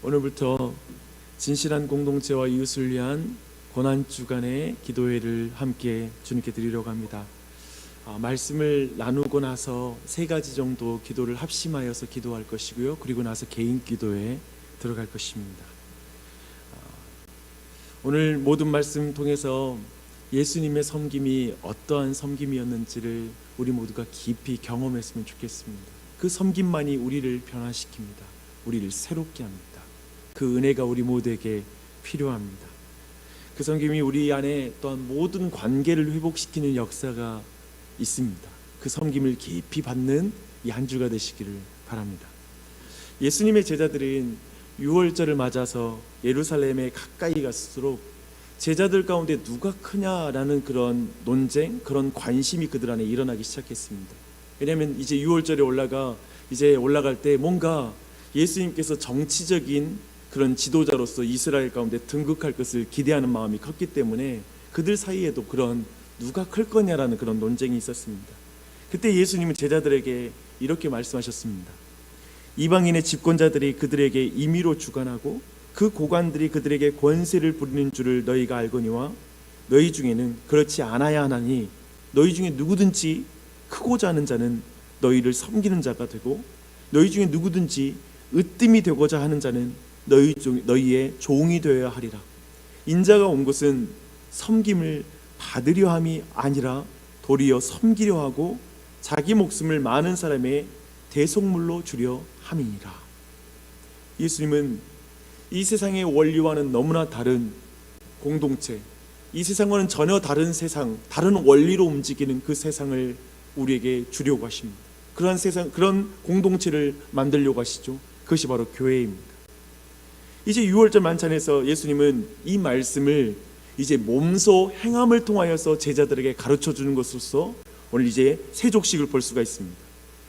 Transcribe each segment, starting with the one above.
오늘부터 진실한 공동체와 이웃을 위한 고난주간의 기도회를 함께 주님께 드리려고 합니다. 말씀을 나누고 나서 3가지 정도 기도를 합심하여서 기도할 것이고요. 그리고 나서 개인 기도에 들어갈 것입니다. 오늘 모든 말씀 통해서 예수님의 섬김이 어떠한 섬김이었는지를 우리 모두가 깊이 경험했으면 좋겠습니다. 그 섬김만이 우리를 변화시킵니다. 우리를 새롭게 합니다. 그 은혜가 우리 모두에게 필요합니다. 그 섬김이 우리 안에 또한 모든 관계를 회복시키는 역사가 있습니다. 그 섬김을 깊이 받는 이 한 주가 되시기를 바랍니다. 예수님의 제자들은 유월절을 맞아서 예루살렘에 가까이 갈수록 제자들 가운데 누가 크냐라는 그런 논쟁, 그런 관심이 그들 안에 일어나기 시작했습니다. 왜냐하면 이제 유월절에 올라갈 때 뭔가 예수님께서 정치적인 그런 지도자로서 이스라엘 가운데 등극할 것을 기대하는 마음이 컸기 때문에 그들 사이에도 그런 누가 클 거냐라는 그런 논쟁이 있었습니다. 그때 예수님은 제자들에게 이렇게 말씀하셨습니다. 이방인의 집권자들이 그들에게 임의로 주관하고 그 고관들이 그들에게 권세를 부리는 줄을 너희가 알거니와 너희 중에는 그렇지 않아야 하나니 너희 중에 누구든지 크고자 하는 자는 너희를 섬기는 자가 되고 너희 중에 누구든지 으뜸이 되고자 하는 자는 너희의 종이 되어야 하리라. 인자가 온 것은 섬김을 받으려 함이 아니라 도리어 섬기려 하고 자기 목숨을 많은 사람의 대속물로 주려 함이니라. 예수님은 이 세상의 원리와는 너무나 다른 공동체, 이 세상과는 전혀 다른 세상, 다른 원리로 움직이는 그 세상을 우리에게 주려고 하십니다. 그러한 세상, 그런 공동체를 만들려고 하시죠. 그것이 바로 교회입니다. 이제 6월절 만찬에서 예수님은 이 말씀을 이제 몸소 행함을 통하여서 제자들에게 가르쳐 주는 것으로서 오늘 이제 세족식을 볼 수가 있습니다.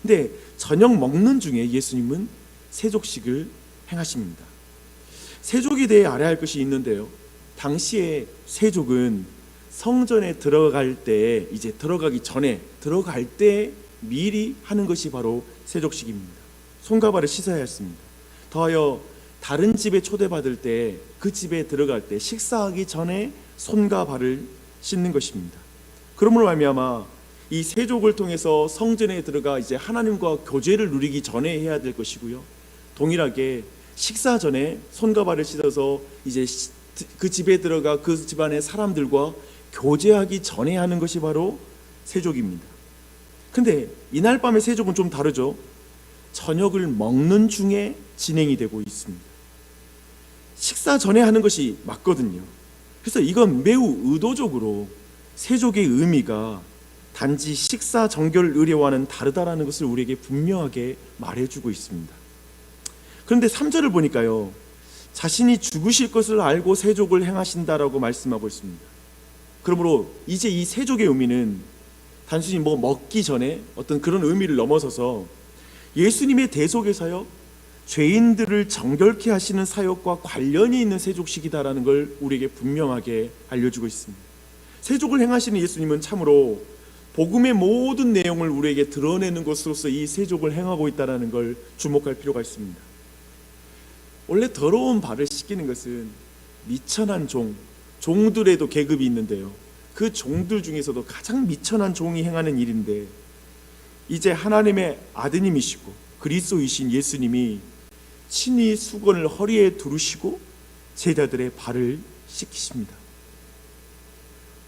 근데 저녁 먹는 중에 예수님은 세족식을 행하십니다. 세족에 대해 알아야 할 것이 있는데요. 당시에 세족은 성전에 들어갈 때, 이제 들어가기 전에, 들어갈 때 미리 하는 것이 바로 세족식입니다. 손과 발을 씻어야 했습니다. 더하여 다른 집에 초대받을 때, 그 집에 들어갈 때 식사하기 전에 손과 발을 씻는 것입니다. 그러므로 말미암아 이 세족을 통해서 성전에 들어가 이제 하나님과 교제를 누리기 전에 해야 될 것이고요. 동일하게 식사 전에 손과 발을 씻어서 이제 그 집에 들어가 그 집안의 사람들과 교제하기 전에 하는 것이 바로 세족입니다. 근데 이날 밤의 세족은 좀 다르죠. 저녁을 먹는 중에 진행이 되고 있습니다. 식사 전에 하는 것이 맞거든요. 그래서 이건 매우 의도적으로 세족의 의미가 단지 식사 정결 의례와는 다르다라는 것을 우리에게 분명하게 말해주고 있습니다. 그런데 3절을 보니까요, 자신이 죽으실 것을 알고 세족을 행하신다라고 말씀하고 있습니다. 그러므로 이제 이 세족의 의미는 단순히 먹기 전에 어떤 그런 의미를 넘어서서 예수님의 대속의 사역, 죄인들을 정결케 하시는 사역과 관련이 있는 세족식이다라는 걸 우리에게 분명하게 알려주고 있습니다. 세족을 행하시는 예수님은 참으로 복음의 모든 내용을 우리에게 드러내는 것으로서 이 세족을 행하고 있다는 걸 주목할 필요가 있습니다. 원래 더러운 발을 씻기는 것은 미천한 종들에도 계급이 있는데요, 그 종들 중에서도 가장 미천한 종이 행하는 일인데, 이제 하나님의 아드님이시고 그리스도이신 예수님이 친히 수건을 허리에 두르시고 제자들의 발을 씻기십니다.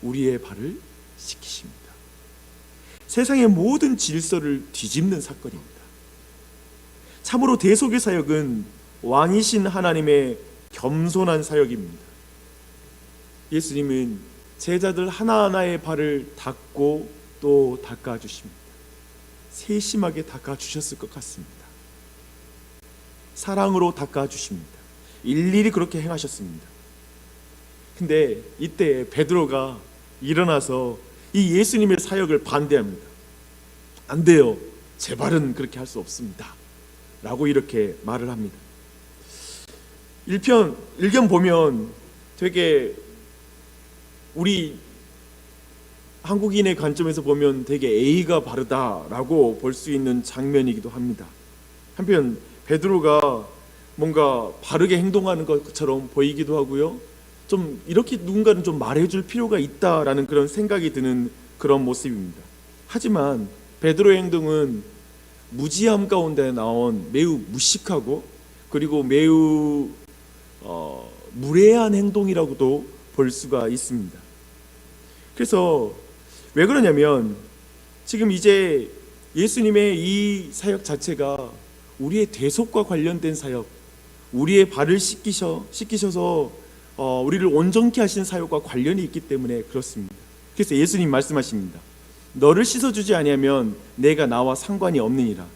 우리의 발을 씻기십니다. 세상의 모든 질서를 뒤집는 사건입니다. 참으로 대속의 사역은 왕이신 하나님의 겸손한 사역입니다. 예수님은 제자들 하나하나의 발을 닦고 또 닦아주십니다. 세심하게 닦아주셨을 것 같습니다. 사랑으로 닦아주십니다. 일일이 그렇게 행하셨습니다. 근데 이때 베드로가 일어나서 이 예수님의 사역을 반대합니다. 안 돼요. 제 발은 그렇게 할 수 없습니다. 라고 이렇게 말을 합니다. 1편 보면 되게 우리 한국인의 관점에서 보면 되게 A가 바르다라고 볼 수 있는 장면이기도 합니다. 한편 베드로가 뭔가 바르게 행동하는 것처럼 보이기도 하고요. 좀 이렇게 누군가는 좀 말해줄 필요가 있다라는 그런 생각이 드는 그런 모습입니다. 하지만 베드로의 행동은 무지함 가운데 나온 매우 무식하고 그리고 매우 무례한 행동이라고도 볼 수가 있습니다. 그래서 왜 그러냐면 지금 이제 예수님의 이 사역 자체가 우리의 대속과 관련된 사역, 우리의 발을 씻기셔서 우리를 온전케 하신 사역과 관련이 있기 때문에 그렇습니다. 그래서 예수님 말씀하십니다. 너를 씻어주지 아니하면 내가 나와 상관이 없느니라.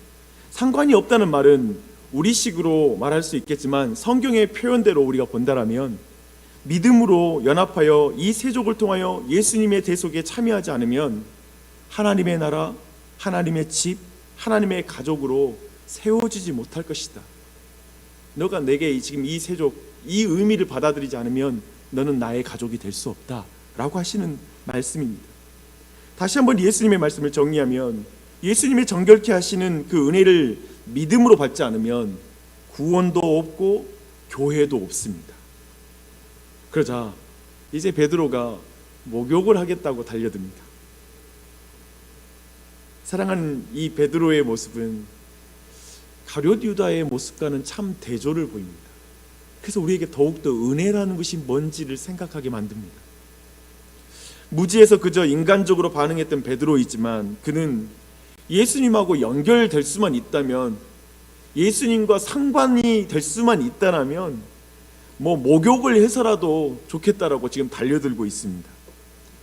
상관이 없다는 말은 우리식으로 말할 수 있겠지만 성경의 표현대로 우리가 본다라면 믿음으로 연합하여 이 세족을 통하여 예수님의 대속에 참여하지 않으면 하나님의 나라, 하나님의 집, 하나님의 가족으로 세워지지 못할 것이다. 너가 내게 지금 이 세족, 이 의미를 받아들이지 않으면 너는 나의 가족이 될 수 없다 라고 하시는 말씀입니다. 다시 한번 예수님의 말씀을 정리하면 예수님의 정결케 하시는 그 은혜를 믿음으로 받지 않으면 구원도 없고 교회도 없습니다. 그러자 이제 베드로가 목욕을 하겠다고 달려듭니다. 사랑하는 이 베드로의 모습은 가룟 유다의 모습과는 참 대조를 보입니다. 그래서 우리에게 더욱더 은혜라는 것이 뭔지를 생각하게 만듭니다. 무지에서 그저 인간적으로 반응했던 베드로이지만 그는 예수님하고 연결될 수만 있다면, 예수님과 상관이 될 수만 있다면 목욕을 해서라도 좋겠다라고 지금 달려들고 있습니다.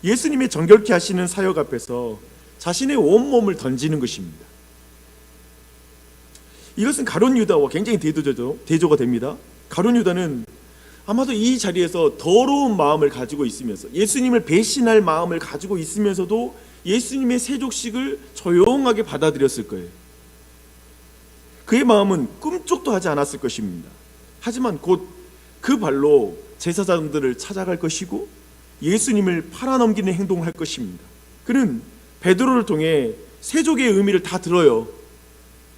예수님의 정결케 하시는 사역 앞에서 자신의 온몸을 던지는 것입니다. 이것은 가룟 유다와 굉장히 대조가 됩니다. 가룟 유다는 아마도 이 자리에서 더러운 마음을 가지고 있으면서 예수님을 배신할 마음을 가지고 있으면서도 예수님의 세족식을 조용하게 받아들였을 거예요. 그의 마음은 꿈쩍도 하지 않았을 것입니다. 하지만 곧 그 발로 제사장들을 찾아갈 것이고 예수님을 팔아넘기는 행동을 할 것입니다. 그는 베드로를 통해 세족의 의미를 다 들어요.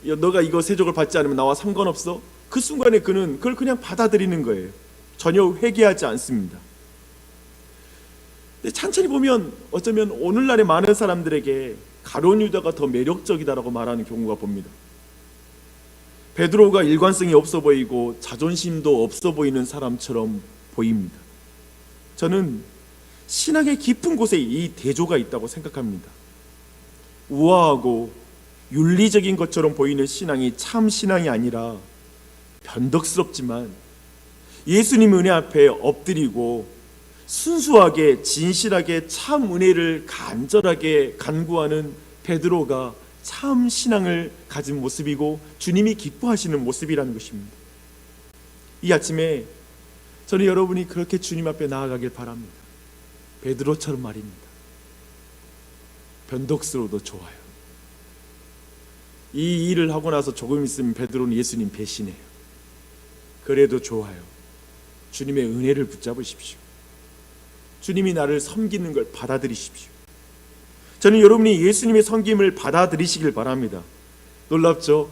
너가 이거 세족을 받지 않으면 나와 상관없어? 그 순간에 그는 그걸 그냥 받아들이는 거예요. 전혀 회개하지 않습니다. 근데 천천히 보면 어쩌면 오늘날의 많은 사람들에게 가룟 유다가 더 매력적이다라고 말하는 경우가 봅니다. 베드로가 일관성이 없어 보이고 자존심도 없어 보이는 사람처럼 보입니다. 저는 신앙의 깊은 곳에 이 대조가 있다고 생각합니다. 우아하고 윤리적인 것처럼 보이는 신앙이 참 신앙이 아니라 변덕스럽지만 예수님 은혜 앞에 엎드리고 순수하게 진실하게 참 은혜를 간절하게 간구하는 베드로가 참 신앙을 가진 모습이고 주님이 기뻐하시는 모습이라는 것입니다. 이 아침에 저는 여러분이 그렇게 주님 앞에 나아가길 바랍니다. 베드로처럼 말입니다. 변덕스러워도 좋아요. 이 일을 하고 나서 조금 있으면 베드로는 예수님 배신해요. 그래도 좋아요. 주님의 은혜를 붙잡으십시오. 주님이 나를 섬기는 걸 받아들이십시오. 저는 여러분이 예수님의 섬김을 받아들이시길 바랍니다. 놀랍죠?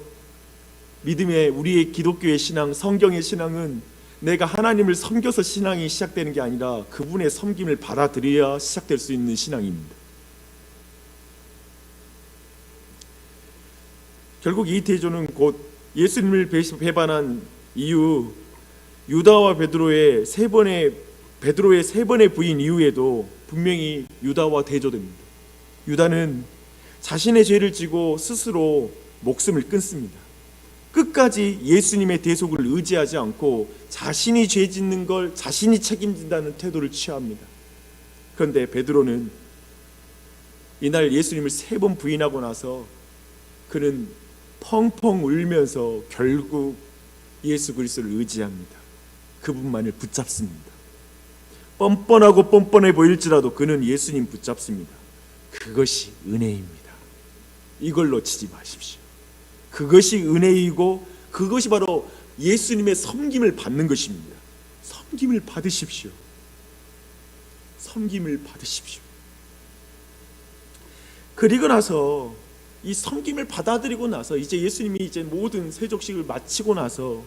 믿음의 우리의 기독교의 신앙, 성경의 신앙은 내가 하나님을 섬겨서 신앙이 시작되는 게 아니라 그분의 섬김을 받아들여야 시작될 수 있는 신앙입니다. 결국 이 대조는 곧 예수님을 배반한 이유, 유다와 베드로의 세 번의 부인 이후에도 분명히 유다와 대조됩니다. 유다는 자신의 죄를 지고 스스로 목숨을 끊습니다. 끝까지 예수님의 대속을 의지하지 않고 자신이 죄 짓는 걸 자신이 책임진다는 태도를 취합니다. 그런데 베드로는 이날 예수님을 3번 부인하고 나서 그는 펑펑 울면서 결국 예수 그리스도를 의지합니다. 그분만을 붙잡습니다. 뻔뻔하고 뻔뻔해 보일지라도 그는 예수님 붙잡습니다. 그것이 은혜입니다. 이걸로 치지 마십시오. 그것이 은혜이고 그것이 바로 예수님의 섬김을 받는 것입니다. 섬김을 받으십시오. 섬김을 받으십시오. 그리고 나서 이 섬김을 받아들이고 나서 이제 예수님이 이제 모든 세족식을 마치고 나서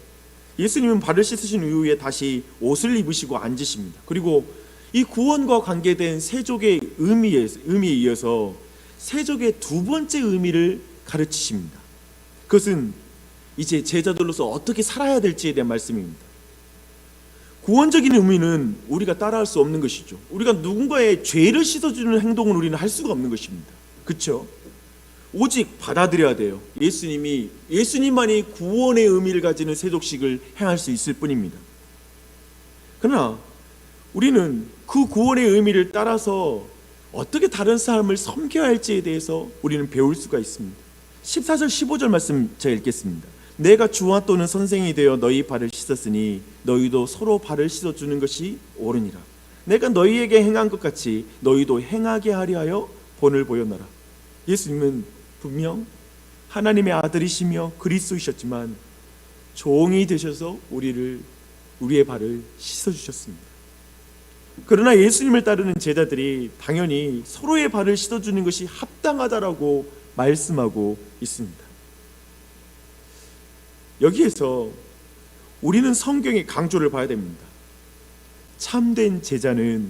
예수님은 발을 씻으신 이후에 다시 옷을 입으시고 앉으십니다. 그리고 이 구원과 관계된 세족의 의미에 이어서 세족의 두 번째 의미를 가르치십니다. 그것은 이제 제자들로서 어떻게 살아야 될지에 대한 말씀입니다. 구원적인 의미는 우리가 따라할 수 없는 것이죠. 우리가 누군가의 죄를 씻어주는 행동을 우리는 할 수가 없는 것입니다. 그렇죠? 오직 받아들여야 돼요. 예수님만이 구원의 의미를 가지는 세족식을 행할 수 있을 뿐입니다. 그러나 우리는 그 구원의 의미를 따라서 어떻게 다른 사람을 섬겨야 할지에 대해서 우리는 배울 수가 있습니다. 14절 15절 말씀 제가 읽겠습니다. 내가 주와 또는 선생이 되어 너희 발을 씻었으니 너희도 서로 발을 씻어주는 것이 옳으니라. 내가 너희에게 행한 것 같이 너희도 행하게 하려 하여 본을 보였노라. 예수님은 분명 하나님의 아들이시며 그리스도이셨지만 종이 되셔서 우리의 발을 씻어주셨습니다. 그러나 예수님을 따르는 제자들이 당연히 서로의 발을 씻어주는 것이 합당하다라고 말씀하고 있습니다. 여기에서 우리는 성경의 강조를 봐야 됩니다. 참된 제자는,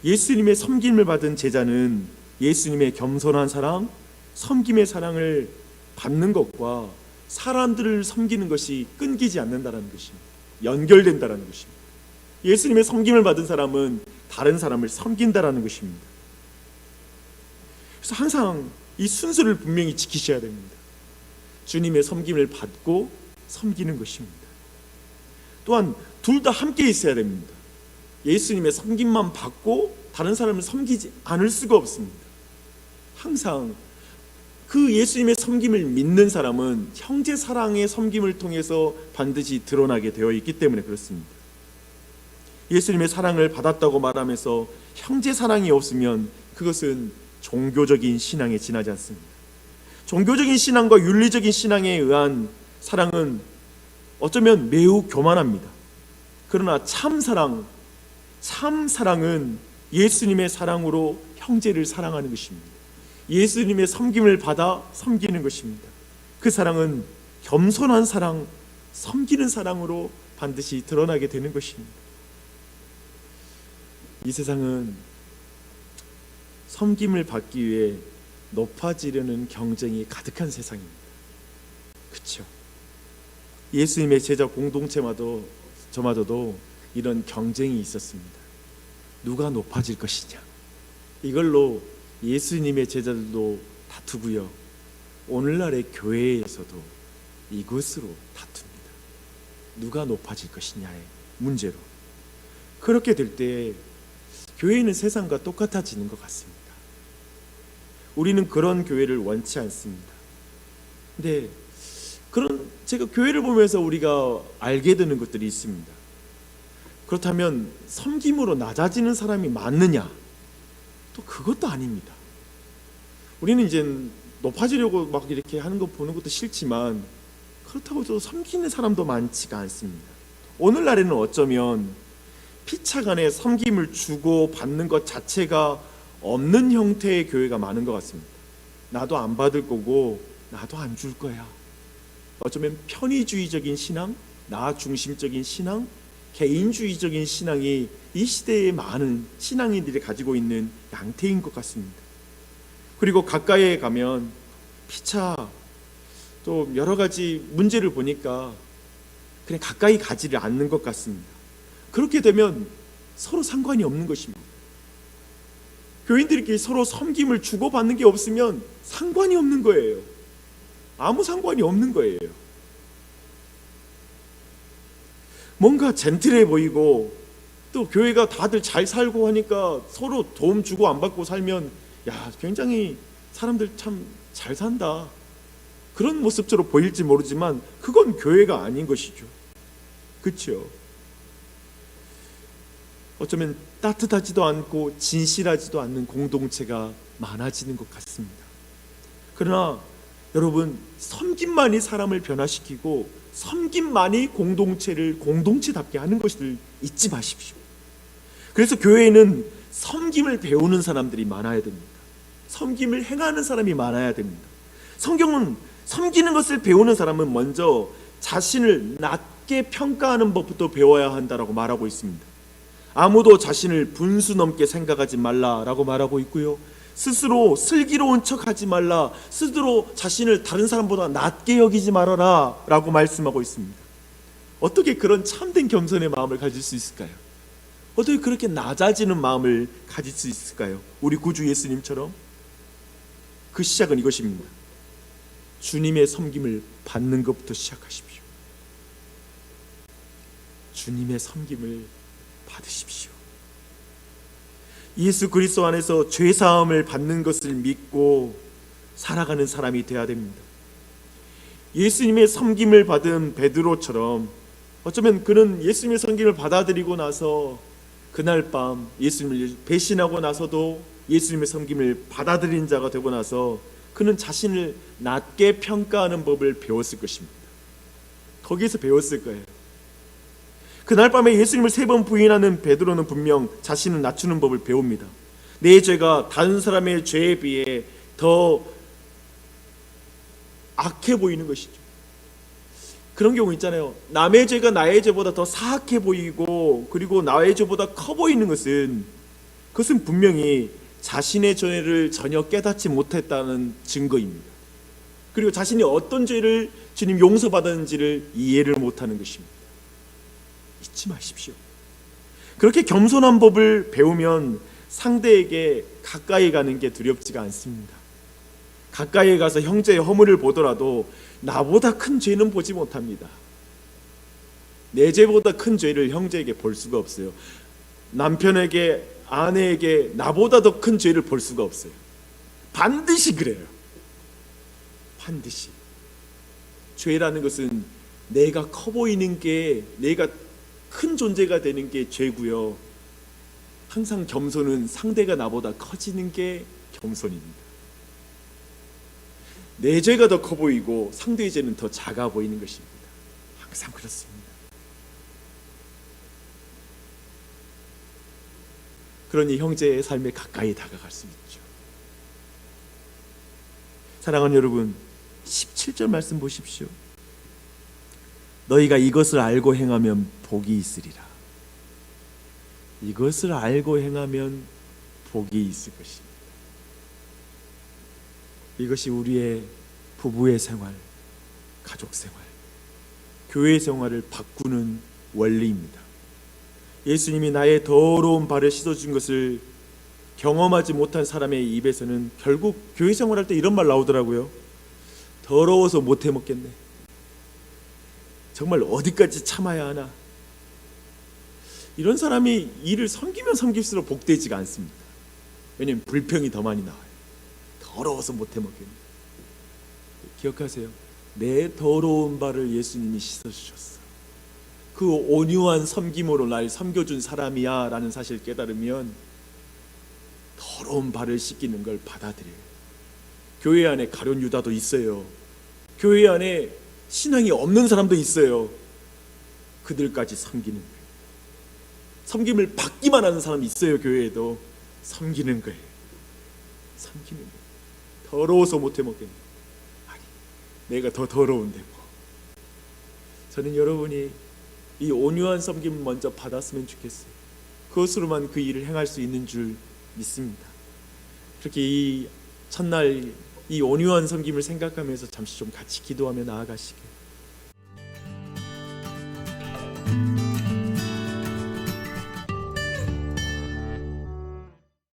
예수님의 섬김을 받은 제자는 예수님의 겸손한 사랑, 섬김의 사랑을 받는 것과 사람들을 섬기는 것이 끊기지 않는다는 것입니다. 연결된다는 것입니다. 예수님의 섬김을 받은 사람은 다른 사람을 섬긴다는 것입니다. 그래서 항상 이 순서를 분명히 지키셔야 됩니다. 주님의 섬김을 받고 섬기는 것입니다. 또한 둘 다 함께 있어야 됩니다. 예수님의 섬김만 받고 다른 사람을 섬기지 않을 수가 없습니다. 항상 그 예수님의 섬김을 믿는 사람은 형제 사랑의 섬김을 통해서 반드시 드러나게 되어 있기 때문에 그렇습니다. 예수님의 사랑을 받았다고 말하면서 형제 사랑이 없으면 그것은 종교적인 신앙에 지나지 않습니다. 종교적인 신앙과 윤리적인 신앙에 의한 사랑은 어쩌면 매우 교만합니다. 그러나 참 사랑은 예수님의 사랑으로 형제를 사랑하는 것입니다. 예수님의 섬김을 받아 섬기는 것입니다. 그 사랑은 겸손한 사랑, 섬기는 사랑으로 반드시 드러나게 되는 것입니다. 이 세상은 섬김을 받기 위해 높아지려는 경쟁이 가득한 세상입니다. 그렇죠? 예수님의 제자 공동체마도 저마저도 이런 경쟁이 있었습니다. 누가 높아질 것이냐, 이걸로 예수님의 제자들도 다투고요, 오늘날의 교회에서도 이것으로 다툽니다. 누가 높아질 것이냐의 문제로. 그렇게 될 때 교회는 세상과 똑같아지는 것 같습니다. 우리는 그런 교회를 원치 않습니다. 근데 제가 교회를 보면서 우리가 알게 되는 것들이 있습니다. 그렇다면 섬김으로 낮아지는 사람이 많느냐? 또 그것도 아닙니다. 우리는 이제 높아지려고 막 이렇게 하는 거 보는 것도 싫지만 그렇다고 또 섬기는 사람도 많지가 않습니다. 오늘날에는 어쩌면 피차간에 섬김을 주고 받는 것 자체가 없는 형태의 교회가 많은 것 같습니다. 나도 안 받을 거고 나도 안 줄 거야. 어쩌면 편의주의적인 신앙, 나 중심적인 신앙, 개인주의적인 신앙이 이 시대의 많은 신앙인들이 가지고 있는 양태인 것 같습니다. 그리고 가까이에 가면 피차 또 여러 가지 문제를 보니까 그냥 가까이 가지를 않는 것 같습니다. 그렇게 되면 서로 상관이 없는 것입니다. 교인들끼리 서로 섬김을 주고받는 게 없으면 상관이 없는 거예요. 아무 상관이 없는 거예요. 뭔가 젠틀해 보이고 또 교회가 다들 잘 살고 하니까 서로 도움 주고 안 받고 살면 야, 굉장히 사람들 참 잘 산다, 그런 모습처럼 보일지 모르지만 그건 교회가 아닌 것이죠. 그렇죠? 어쩌면 따뜻하지도 않고 진실하지도 않는 공동체가 많아지는 것 같습니다. 그러나 여러분, 섬김만이 사람을 변화시키고 섬김만이 공동체를 공동체답게 하는 것을 잊지 마십시오. 그래서 교회에는 섬김을 배우는 사람들이 많아야 됩니다. 섬김을 행하는 사람이 많아야 됩니다. 성경은 섬기는 것을 배우는 사람은 먼저 자신을 낮게 평가하는 법부터 배워야 한다라고 말하고 있습니다. 아무도 자신을 분수 넘게 생각하지 말라라고 말하고 있고요. 스스로 슬기로운 척하지 말라, 스스로 자신을 다른 사람보다 낮게 여기지 말아라 라고 말씀하고 있습니다. 어떻게 그런 참된 겸손의 마음을 가질 수 있을까요? 어떻게 그렇게 낮아지는 마음을 가질 수 있을까요? 우리 구주 예수님처럼. 그 시작은 이것입니다. 주님의 섬김을 받는 것부터 시작하십시오. 주님의 섬김을 받으십시오. 예수 그리스도 안에서 죄 사함을 받는 것을 믿고 살아가는 사람이 되어야 됩니다. 예수님의 섬김을 받은 베드로처럼 어쩌면 그는 예수님의 섬김을 받아들이고 나서 그날 밤 예수님을 배신하고 나서도 예수님의 섬김을 받아들인 자가 되고 나서 그는 자신을 낮게 평가하는 법을 배웠을 것입니다. 거기에서 배웠을 거예요. 그날 밤에 예수님을 3번 부인하는 베드로는 분명 자신을 낮추는 법을 배웁니다. 내 죄가 다른 사람의 죄에 비해 더 악해 보이는 것이죠. 그런 경우 있잖아요. 남의 죄가 나의 죄보다 더 사악해 보이고 그리고 나의 죄보다 커 보이는 것은 그것은 분명히 자신의 죄를 전혀 깨닫지 못했다는 증거입니다. 그리고 자신이 어떤 죄를 주님 용서받았는지를 이해를 못하는 것입니다. 잊지 마십시오. 그렇게 겸손한 법을 배우면 상대에게 가까이 가는 게 두렵지가 않습니다. 가까이 가서 형제의 허물을 보더라도 나보다 큰 죄는 보지 못합니다. 내 죄보다 큰 죄를 형제에게 볼 수가 없어요. 남편에게, 아내에게 나보다 더 큰 죄를 볼 수가 없어요. 반드시 그래요. 반드시. 죄라는 것은 내가 커 보이는 게, 내가 큰 존재가 되는 게 죄고요. 항상 겸손은 상대가 나보다 커지는 게 겸손입니다. 내 죄가 더 커 보이고 상대의 죄는 더 작아 보이는 것입니다. 항상 그렇습니다. 그러니 형제의 삶에 가까이 다가갈 수 있죠. 사랑하는 여러분, 17절 말씀 보십시오. 너희가 이것을 알고 행하면 복이 있으리라. 이것을 알고 행하면 복이 있을 것입니다. 이것이 우리의 부부의 생활, 가족 생활, 교회 생활을 바꾸는 원리입니다. 예수님이 나의 더러운 발을 씻어준 것을 경험하지 못한 사람의 입에서는 결국 교회 생활할 때 이런 말 나오더라고요. 더러워서 못해 먹겠네. 정말 어디까지 참아야 하나. 이런 사람이 일을 섬기면 섬길수록 복되지가 않습니다. 왜냐하면 불평이 더 많이 나와요. 더러워서 못해 먹겠네. 기억하세요. 내 더러운 발을 예수님이 씻어주셨어. 그 온유한 섬김으로 날 섬겨준 사람이야 라는 사실을 깨달으면 더러운 발을 씻기는 걸 받아들여요. 교회 안에 가룟 유다도 있어요. 교회 안에 신앙이 없는 사람도 있어요. 그들까지 섬기는 거예요. 섬김을 받기만 하는 사람이 있어요. 교회에도 섬기는 거예요. 섬기는 거예요. 더러워서 못해 먹겠네. 아니, 내가 더 더러운데 뭐. 저는 여러분이 이 온유한 섬김을 먼저 받았으면 좋겠어요. 그것으로만 그 일을 행할 수 있는 줄 믿습니다. 그렇게 이 첫날 이 온유한 섬김을 생각하면서 잠시 좀 같이 기도하며 나아가시길.